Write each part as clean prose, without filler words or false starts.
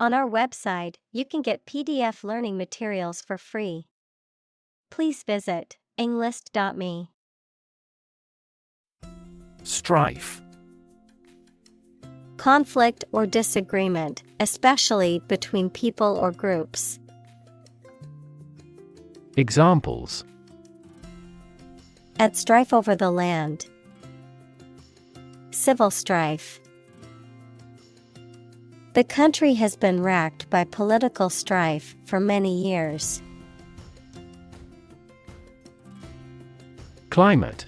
On our website, you can get PDF learning materials for free. Please visit englist.me. Strife. Conflict or disagreement, especially between people or groups. Examples: At strife over the land. Civil strife. The country has been racked by political strife for many years. Climate.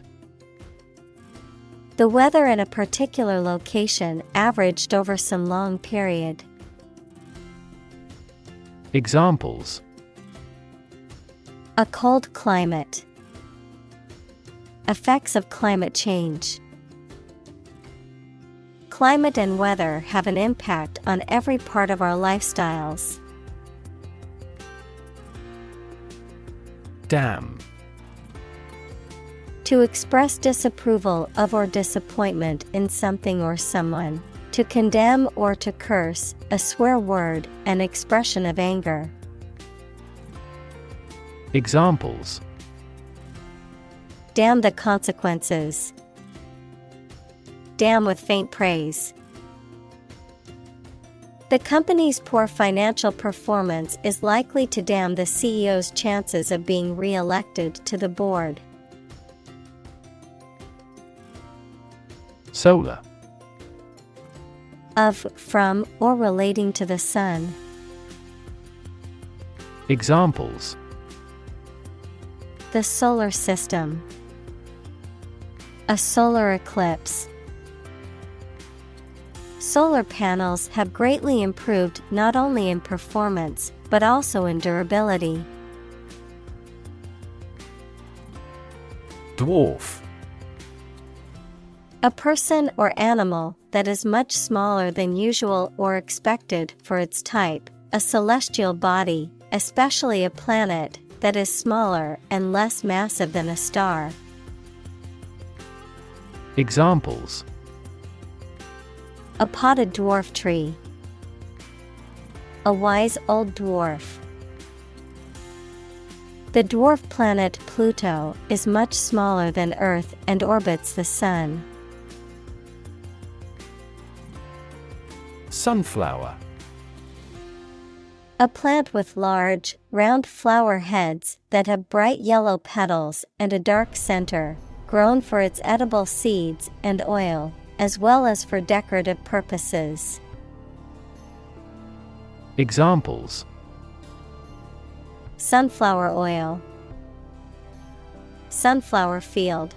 The weather in a particular location averaged over some long period. Examples: A cold climate. Effects of climate change. Climate and weather have an impact on every part of our lifestyles. Damn. To express disapproval of or disappointment in something or someone. To condemn or to curse, a swear word, an expression of anger. Examples: Damn the consequences. Damn with faint praise. The company's poor financial performance is likely to damn the CEO's chances of being re-elected to the board. Solar. Of, from, or relating to the sun. Examples: The solar system. A solar eclipse. Solar panels have greatly improved not only in performance, but also in durability. Dwarf. A person or animal that is much smaller than usual or expected for its type, a celestial body, especially a planet, that is smaller and less massive than a star. Examples: A potted dwarf tree. A wise old dwarf. The dwarf planet Pluto is much smaller than Earth and orbits the Sun. Sunflower. A plant with large, round flower heads that have bright yellow petals and a dark center, grown for its edible seeds and oil, as well as for decorative purposes. Examples: Sunflower oil. Sunflower field.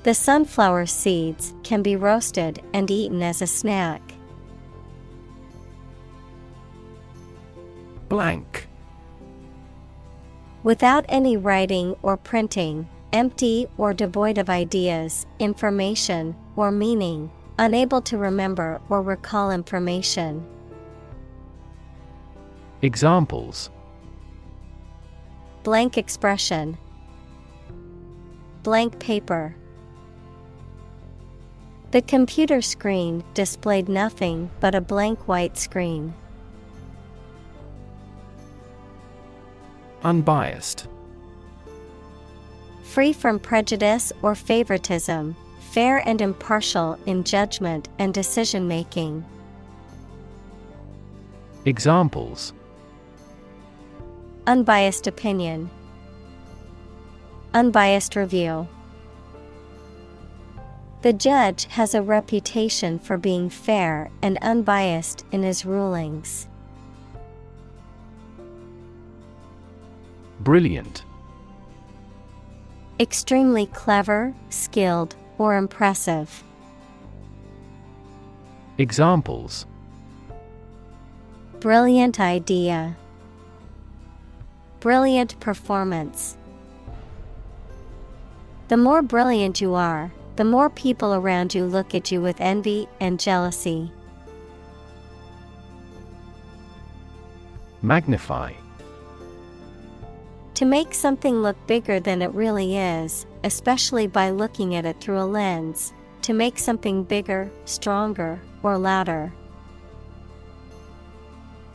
The sunflower seeds can be roasted and eaten as a snack. Blank. Without any writing or printing, empty or devoid of ideas, information, or meaning, unable to remember or recall information. Examples: Blank expression. Blank paper. The computer screen displayed nothing but a blank white screen. Unbiased. Free from prejudice or favoritism, fair and impartial in judgment and decision-making. Examples: Unbiased opinion. Unbiased review. The judge has a reputation for being fair and unbiased in his rulings. Brilliant. Extremely clever, skilled, or impressive. Examples: Brilliant idea. Brilliant performance. The more brilliant you are, the more people around you look at you with envy and jealousy. Magnify. To make something look bigger than it really is, especially by looking at it through a lens. To make something bigger, stronger, or louder.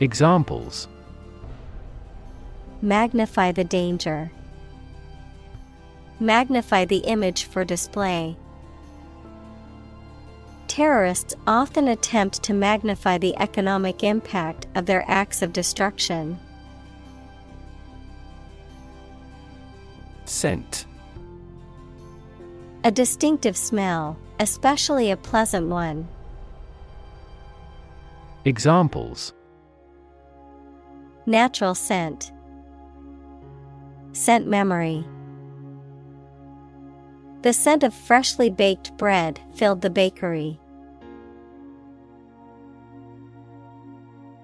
Examples: magnify the danger, magnify the image for display. Terrorists often attempt to magnify the economic impact of their acts of destruction. Scent. A distinctive smell, especially a pleasant one. Examples: natural scent, scent memory. The scent of freshly baked bread filled the bakery.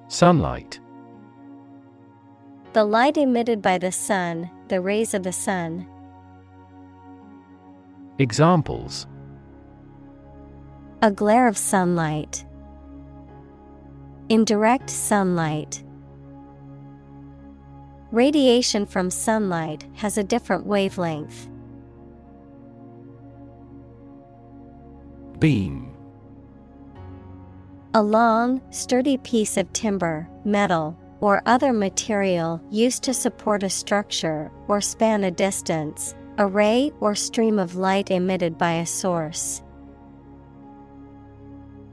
Sunlight. The light emitted by the sun, the rays of the sun. Examples: a glare of sunlight, indirect sunlight. Radiation from sunlight has a different wavelength. Beam. A long, sturdy piece of timber, metal, or other material used to support a structure or span a distance, a ray or stream of light emitted by a source.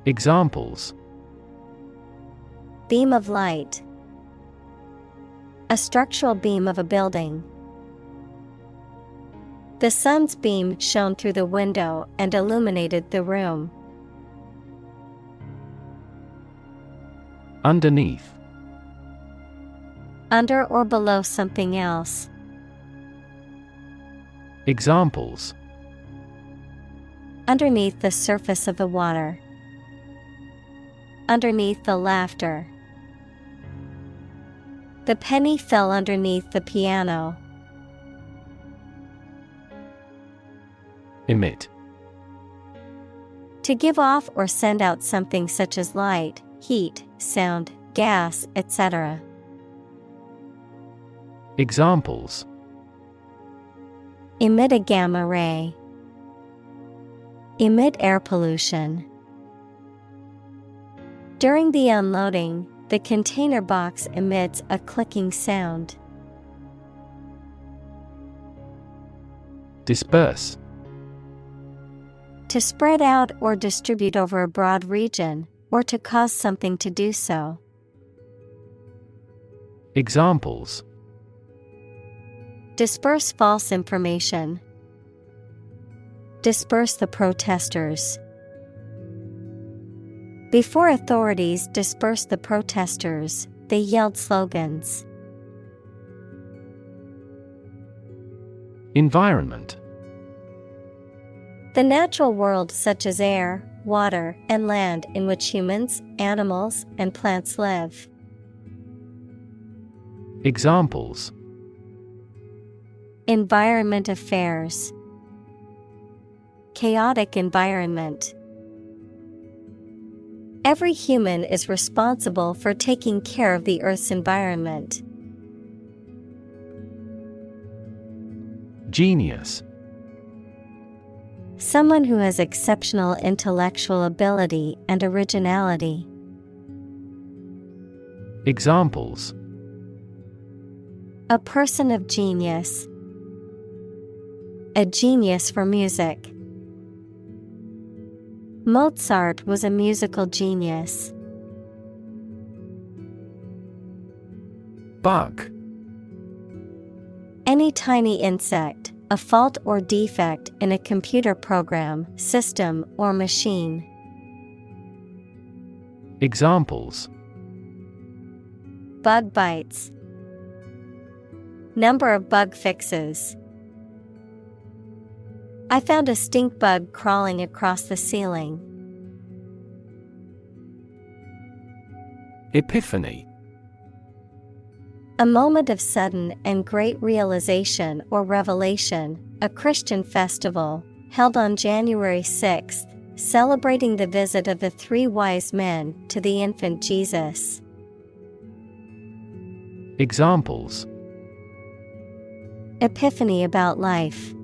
Examples: beam of light, a structural beam of a building. The sun's beam shone through the window and illuminated the room. Underneath. Under or below something else. Examples: underneath the surface of the water, underneath the laughter. The penny fell underneath the piano. Emit. To give off or send out something such as light, heat, sound, gas, etc. Examples: emit a gamma ray, emit air pollution. During the unloading, the container box emits a clicking sound. Disperse. To spread out or distribute over a broad region, or to cause something to do so. Examples: disperse false information, disperse the protesters. Before authorities dispersed the protesters, they yelled slogans. Environment. The natural world such as air, water, and land in which humans, animals, and plants live. Examples: environment affairs, chaotic environment. Every human is responsible for taking care of the Earth's environment. Genius. Someone who has exceptional intellectual ability and originality. Examples: a person of genius, a genius for music. Mozart was a musical genius. Bug. Any tiny insect, a fault or defect in a computer program, system, or machine. Examples: bug bites, number of bug fixes. I found a stink bug crawling across the ceiling. Epiphany. A moment of sudden and great realization or revelation, a Christian festival, held on January 6th, celebrating the visit of the three wise men to the infant Jesus. Examples: epiphany about life,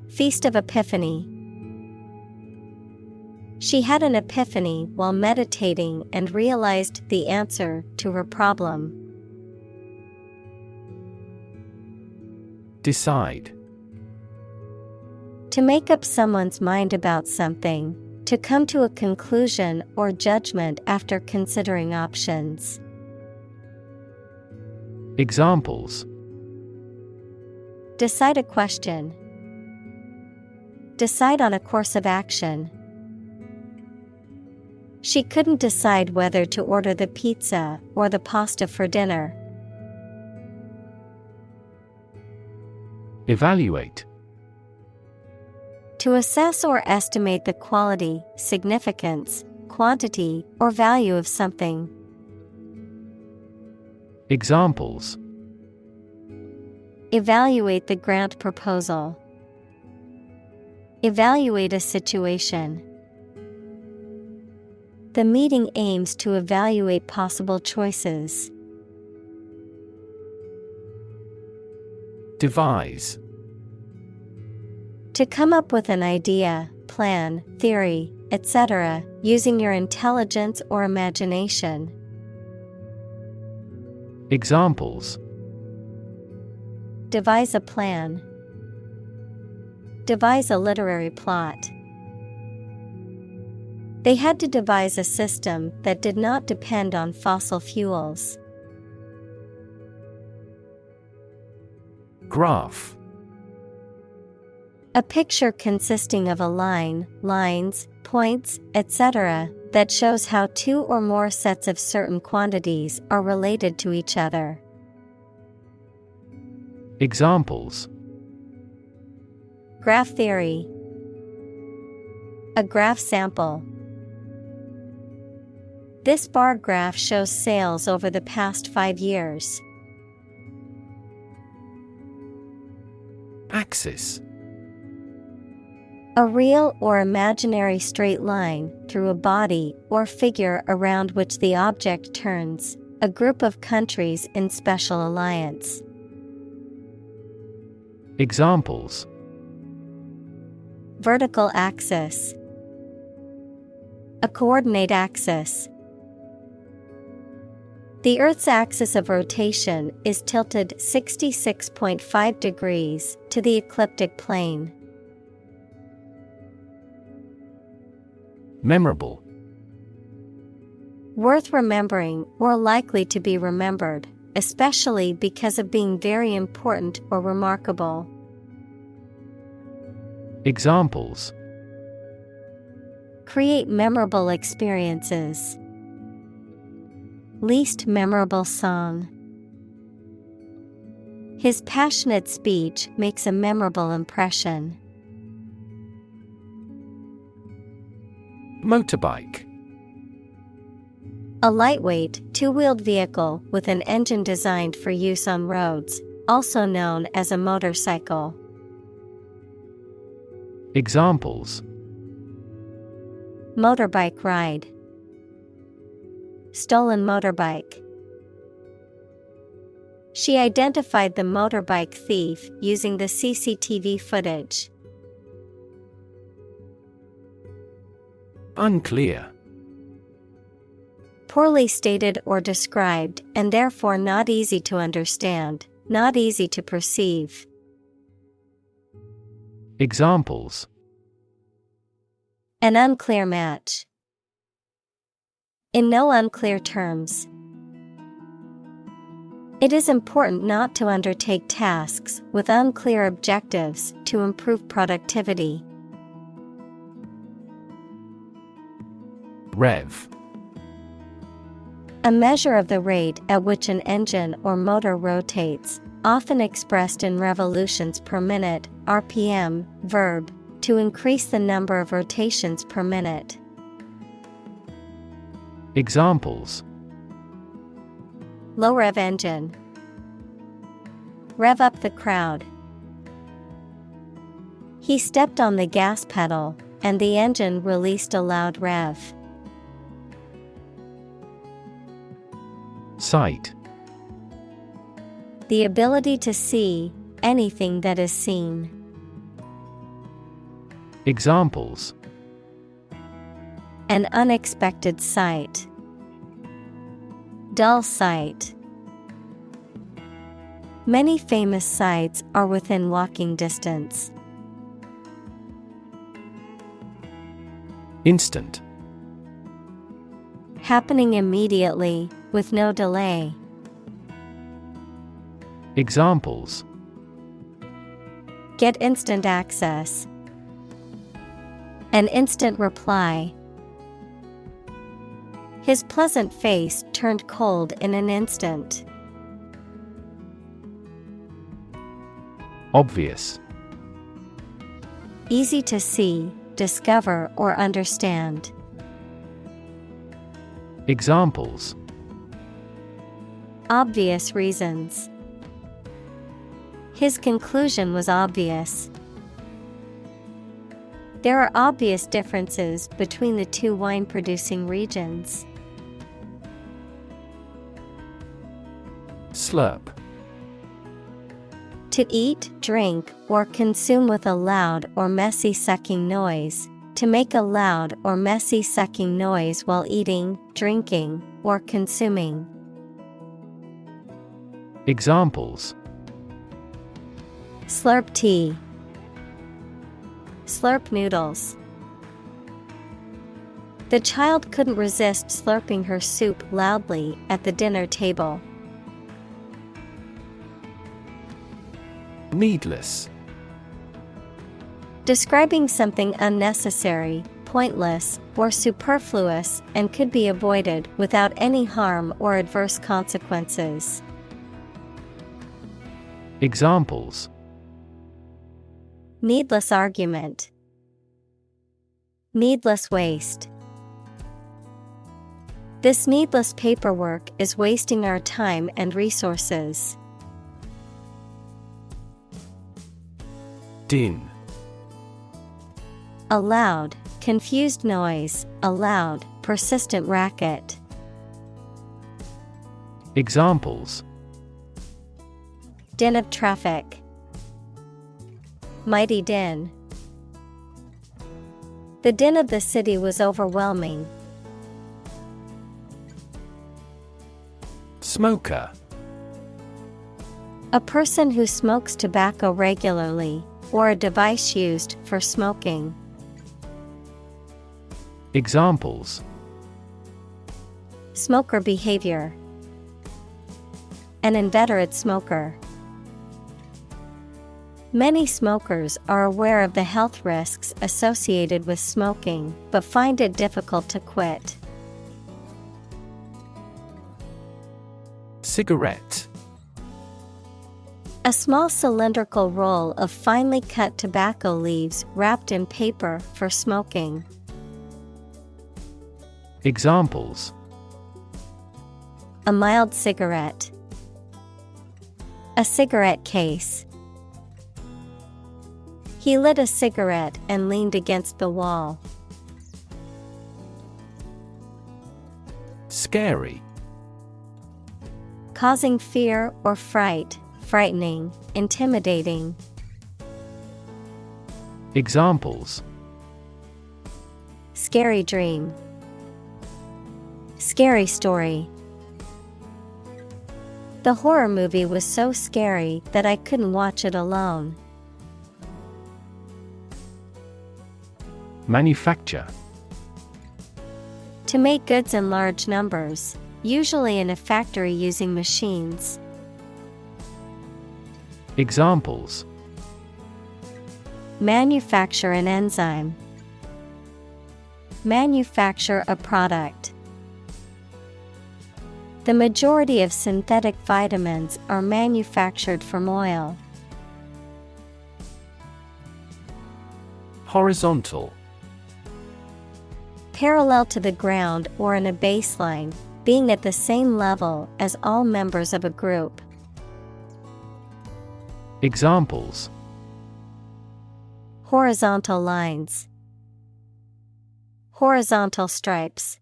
Feast of Epiphany. She had an epiphany while meditating and realized the answer to her problem. Decide. To make up someone's mind about something, to come to a conclusion or judgment after considering options. Examples: Decide a question. Decide on a course of action. She couldn't decide whether to order the pizza or the pasta for dinner. Evaluate. To assess or estimate the quality, significance, quantity, or value of something. Examples: Evaluate the grant proposal. Evaluate a situation. The meeting aims to evaluate possible choices. Devise. To come up with an idea, plan, theory, etc., using your intelligence or imagination. Examples: Devise a plan. Devise a literary plot. They had to devise a system that did not depend on fossil fuels. Graph. A picture consisting of a line, lines, points, etc., that shows how two or more sets of certain quantities are related to each other. Examples: Graph theory. A graph sample. This bar graph shows sales over the past 5 years. Axis. A real or imaginary straight line through a body or figure around which the object turns, a group of countries in special alliance. Examples: Vertical axis. A coordinate axis. The Earth's axis of rotation is tilted 66.5 degrees to the ecliptic plane. Memorable. Worth remembering or likely to be remembered, especially because of being very important or remarkable. Examples: Create memorable experiences. Least memorable song. His passionate speech makes a memorable impression. Motorbike. A lightweight, two-wheeled vehicle with an engine designed for use on roads, also known as a motorcycle. Examples: Motorbike ride. Stolen motorbike. She identified the motorbike thief using the CCTV footage. Unclear. Poorly stated or described, and therefore not easy to understand, not easy to perceive. Examples: An unclear match. In no unclear terms. It is important not to undertake tasks with unclear objectives to improve productivity. Rev. A measure of the rate at which an engine or motor rotates, often expressed in revolutions per minute, RPM, verb, to increase the number of rotations per minute. Examples: Low rev engine. Rev up the crowd. He stepped on the gas pedal, and the engine released a loud rev. Sight. The ability to see anything that is seen. Examples: An unexpected sight. Dull sight. Many famous sites are within walking distance. Instant. Happening immediately, with no delay. Examples: Get instant access. An instant reply. His pleasant face turned cold in an instant. Obvious. Easy to see, discover, or understand. Examples: Obvious reasons. His conclusion was obvious. There are obvious differences between the two wine-producing regions. Slurp. To eat, drink, or consume with a loud or messy sucking noise. To make a loud or messy sucking noise while eating, drinking, or consuming. Examples: Slurp tea. Slurp noodles. The child couldn't resist slurping her soup loudly at the dinner table. Needless. Describing something unnecessary, pointless, or superfluous and could be avoided without any harm or adverse consequences. Examples: Needless argument. Needless waste. This needless paperwork is wasting our time and resources. Din. A loud, confused noise, a loud, persistent racket. Examples: Din of traffic. Mighty din. The din of the city was overwhelming. Smoker. A person who smokes tobacco regularly, or a device used for smoking. Examples: Smoker behavior. An inveterate smoker. Many smokers are aware of the health risks associated with smoking, but find it difficult to quit. Cigarette. A small cylindrical roll of finely cut tobacco leaves wrapped in paper for smoking. Examples: A mild cigarette. A cigarette case. He lit a cigarette and leaned against the wall. Scary. Causing fear or fright, frightening, intimidating. Examples: Scary dream. Scary story. The horror movie was so scary that I couldn't watch it alone. Manufacture. To make goods in large numbers, usually in a factory using machines. Examples: Manufacture an enzyme. Manufacture a product. The majority of synthetic vitamins are manufactured from oil. Horizontal. Parallel to the ground or in a baseline, being at the same level as all members of a group. Examples: Horizontal lines. Horizontal stripes.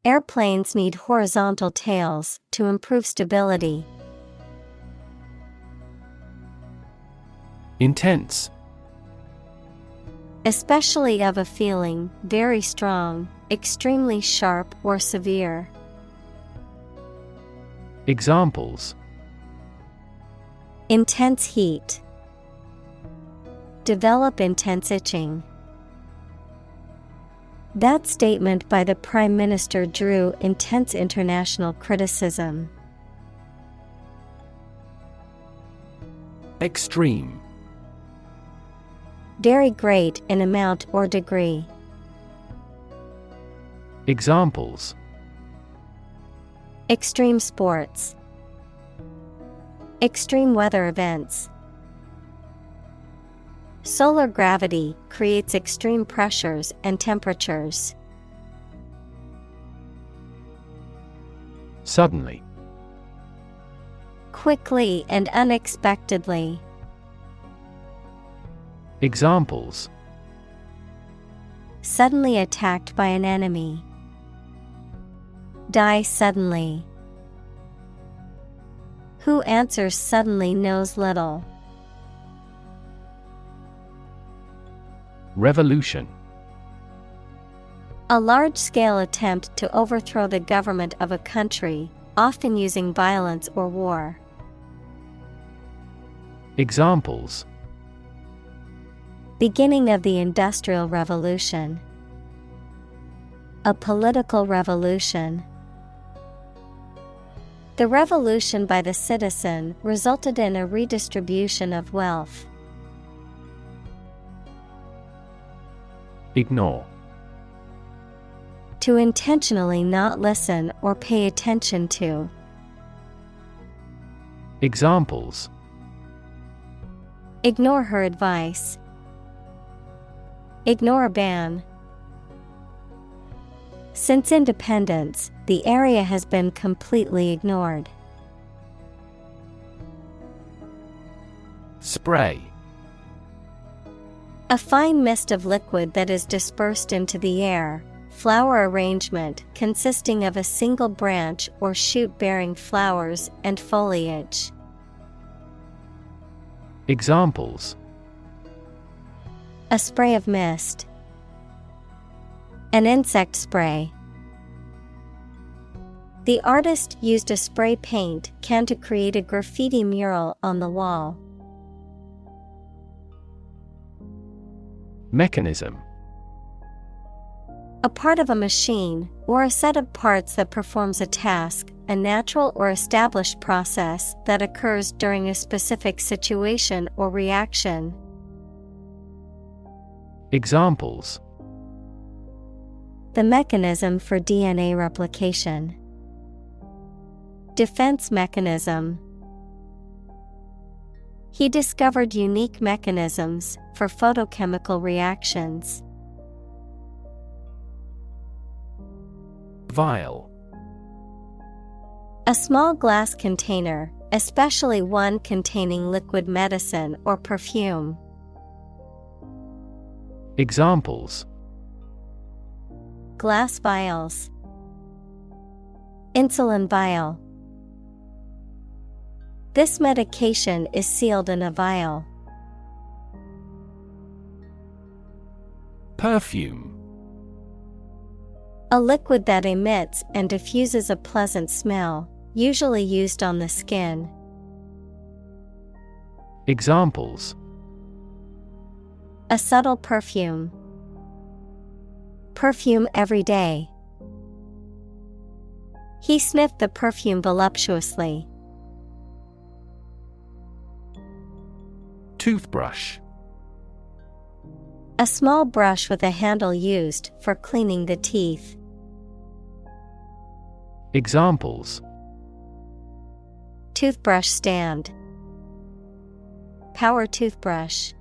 Airplanes need horizontal tails to improve stability. Intense. Especially of a feeling, very strong, extremely sharp or severe. Examples: Intense heat. Develop intense itching. That statement by the Prime Minister drew intense international criticism. Extreme. Very great in amount or degree. Examples: Extreme sports. Extreme weather events. Solar gravity creates extreme pressures and temperatures. Suddenly. Quickly and unexpectedly. Examples: Suddenly attacked by an enemy. Die suddenly. Who answers suddenly knows little. Revolution. A large-scale attempt to overthrow the government of a country, often using violence or war. Examples: Beginning of the Industrial Revolution. A political revolution. The revolution by the citizen resulted in a redistribution of wealth. Ignore. To intentionally not listen or pay attention to. Examples: Ignore her advice. Ignore a ban. Since independence, the area has been completely ignored. Spray. A fine mist of liquid that is dispersed into the air. Flower arrangement consisting of a single branch or shoot bearing flowers and foliage. Examples: A spray of mist. An insect spray. The artist used a spray paint can to create a graffiti mural on the wall. Mechanism. A part of a machine, or a set of parts that performs a task, a natural or established process that occurs during a specific situation or reaction. Examples: The mechanism for DNA replication. Defense mechanism. He discovered unique mechanisms for photochemical reactions. Vial. A small glass container, especially one containing liquid medicine or perfume. Examples: Glass vials. Insulin vial. This medication is sealed in a vial. Perfume. A liquid that emits and diffuses a pleasant smell, usually used on the skin. Examples: A subtle perfume. Perfume every day. He sniffed the perfume voluptuously. Toothbrush. A small brush with a handle used for cleaning the teeth. Examples: Toothbrush stand. Power toothbrush.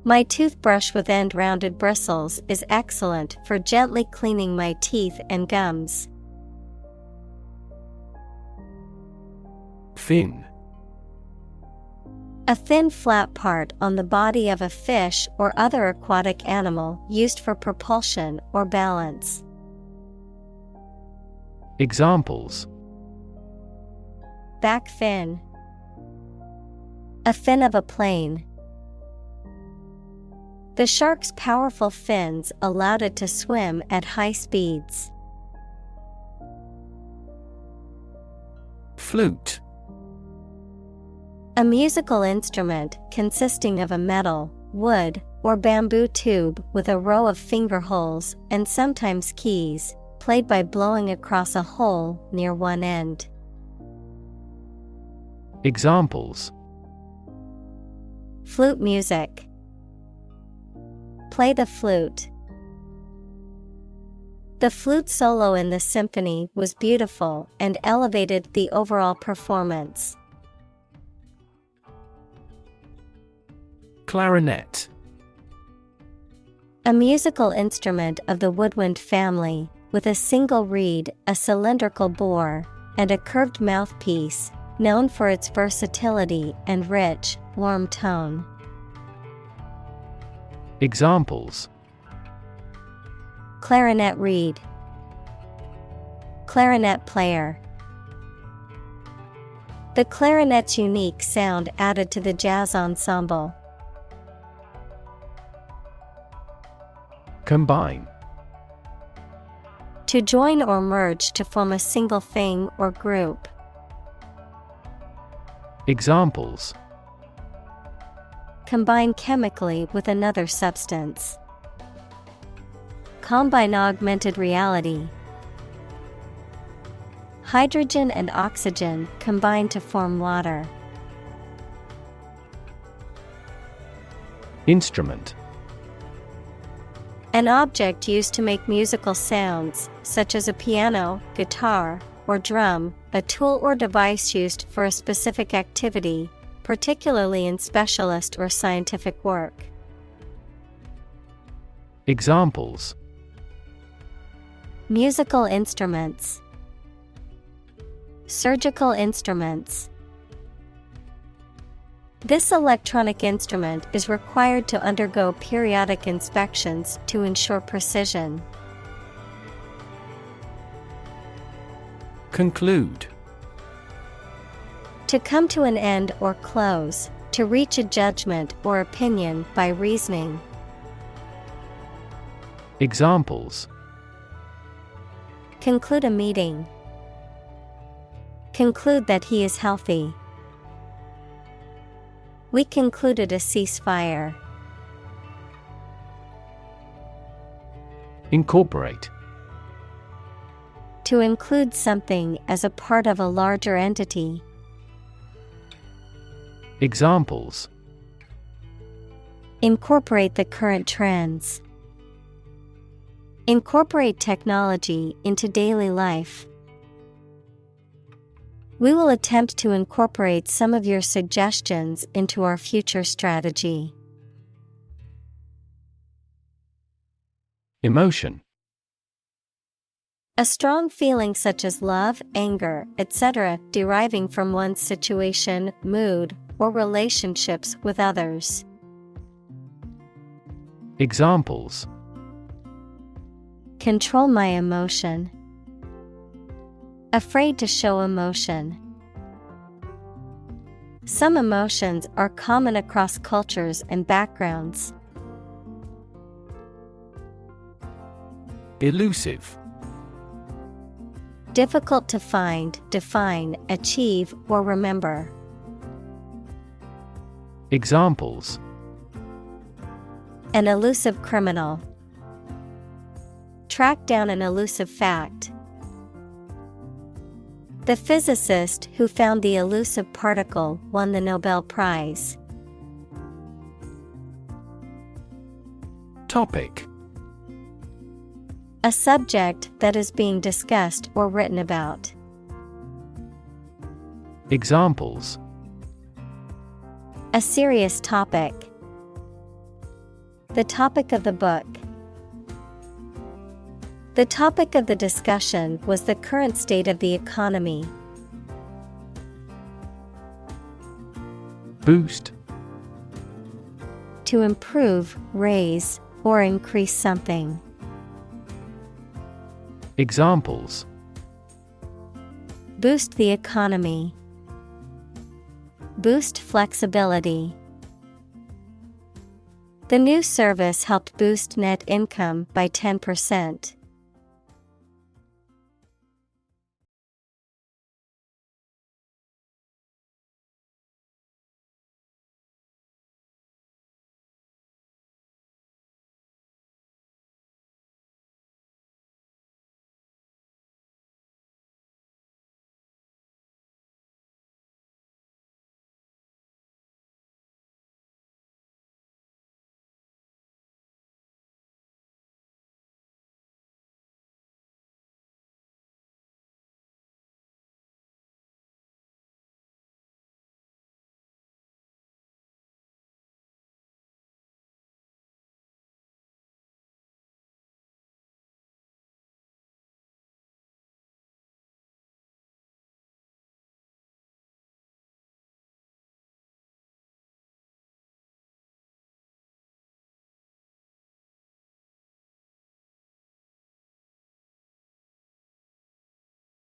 My toothbrush with end-rounded bristles is excellent for gently cleaning my teeth and gums. Fin. A thin flat part on the body of a fish or other aquatic animal used for propulsion or balance. Examples: Back fin. A fin of a plane. The shark's powerful fins allowed it to swim at high speeds. Flute. A musical instrument consisting of a metal, wood, or bamboo tube with a row of finger holes and sometimes keys, played by blowing across a hole near one end. Examples: Flute music. Play the flute. The flute solo in the symphony was beautiful and elevated the overall performance. Clarinet. A musical instrument of the woodwind family, with a single reed, a cylindrical bore, and a curved mouthpiece, known for its versatility and rich, warm tone. Examples: Clarinet reed. Clarinet player. The clarinet's unique sound added to the jazz ensemble. Combine. To join or merge to form a single thing or group. Examples: Combine chemically with another substance. Combine augmented reality. Hydrogen and oxygen combine to form water. Instrument. An object used to make musical sounds, such as a piano, guitar, or drum, a tool or device used for a specific activity, particularly in specialist or scientific work. Examples: Musical instruments. Surgical instruments. This electronic instrument is required to undergo periodic inspections to ensure precision. Conclude. To come to an end or close, to reach a judgment or opinion by reasoning. Examples: Conclude a meeting. Conclude that he is healthy. We concluded a ceasefire. Incorporate. To include something as a part of a larger entity. Examples: Incorporate the current trends. Incorporate technology into daily life. We will attempt to incorporate some of your suggestions into our future strategy. Emotion. A strong feeling such as love, anger, etc., deriving from one's situation, mood, or relationships with others. Examples: Control my emotion. Afraid to show emotion. Some emotions are common across cultures and backgrounds. Elusive. Difficult to find, define, achieve, or remember. Examples: An elusive criminal. Track down an elusive fact. The physicist who found the elusive particle won the Nobel Prize. Topic. A subject that is being discussed or written about. Examples: A serious topic. The topic of the book. The topic of the discussion was the current state of the economy. Boost. To improve, raise, or increase something. Examples: Boost the economy. Boost flexibility. The new service helped boost net income by 10%.